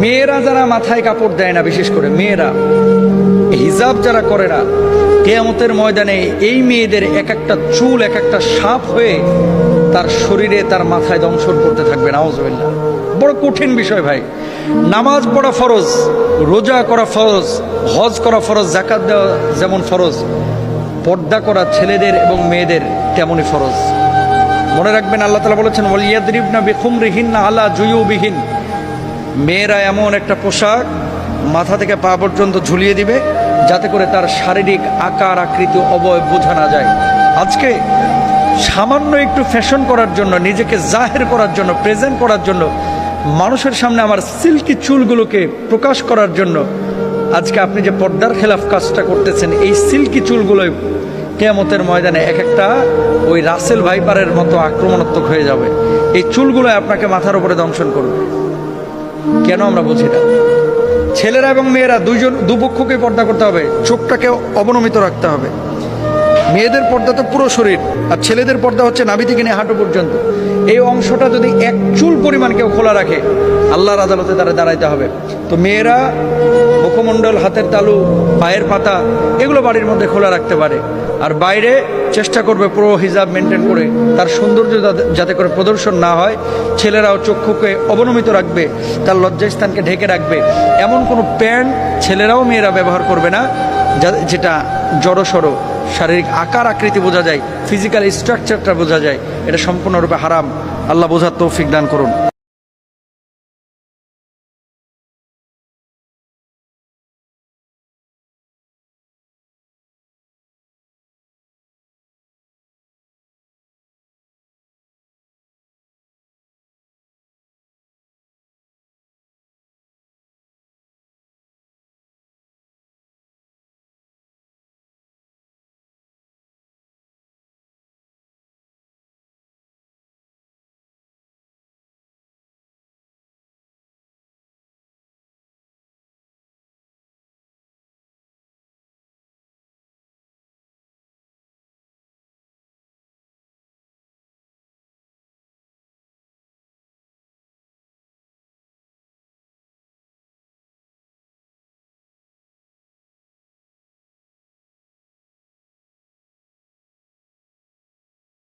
মেয়েরা যারা মাথায় কাপড় দেয় না, বিশেষ করে মেয়েরা হিজাব যারা করে না, কিয়ামতের ময়দানে এই মেয়েদের এক একটা চুল এক একটা সাপ হয়ে তার শরীরে তার মাথায় দংশন করতে থাকবে। নাউজুবিল্লাহ। বড় কঠিন বিষয় ভাই। নামাজ পড়া ফরজ, রোজা করা ফরজ, হজ করা ফরজ, যাকাত দেওয়া যেমন ফরজ, পর্দা করা ছেলেদের এবং মেয়েদের তেমনই ফরজ। মনে রাখবেন, আল্লাহ তাআলা বলেছেন ওয়ালিয়াদরিবনা বিখুমরিহিন্না আলা জুয়ুবিহিন, মেয়েরা এমন একটা পোশাক মাথা থেকে পা পর্যন্ত ঝুলিয়ে দিবে যাতে করে তার শারীরিক আকার আকৃতি অবয়ব বোঝা না যায়। আজকে সামান্য একটু ফ্যাশন করার জন্য, নিজেকে জাহের করার জন্য, প্রেজেন্ট করার জন্য, মানুষের সামনে আমার সিল্কি চুলগুলোকে প্রকাশ করার জন্য আজকে আপনি যে পর্দার খেলাফ কাজটা করতেছেন, এই সিল্কি চুলগুলোই কিয়ামতের ময়দানে এক একটা ওই রাসেল ভাইপারের মতো আক্রমণাত্মক হয়ে যাবে। এই চুলগুলো আপনাকে মাথার উপরে দংশন করবে। কেন আমরা বুঝি না? ছেলেরা এবং মেয়েরা দুপক্ষকে পর্দা করতে হবে, চোখটাকে অবনমিত রাখতে হবে। মেয়েদের পর্দা তো পুরো শরীর, আর ছেলেদের পর্দা হচ্ছে নাভি থেকে নিয়ে হাঁটু পর্যন্ত। এই অংশটা যদি এক চুল পরিমাণ কেউ খোলা রাখে, আল্লাহর আদালতে তারা দাঁড়াইতে হবে। তো মেয়েরা মুখমণ্ডল, হাতের তালু, পায়ের পাতা এগুলো বাড়ির মধ্যে খোলা রাখতে পারে, আর বাইরে চেষ্টা করবে পুরো হিজাব মেনটেন করে তার সৌন্দর্য যাতে করে প্রদর্শন না হয়। ছেলেরাও চক্ষুকে অবনমিত রাখবে, তার লজ্জাস্থানকে ঢেকে রাখবে। এমন কোনো প্যান্ট ছেলেরাও মেয়েরা ব্যবহার করবে না যেটা জড়সড় শারীরিক আকার আকৃতি বোঝা যায়, ফিজিক্যাল স্ট্রাকচারটা বোঝা যায়। এটা সম্পূর্ণরূপে হারাম। আল্লাহ বোঝার তৌফিক দান করুন।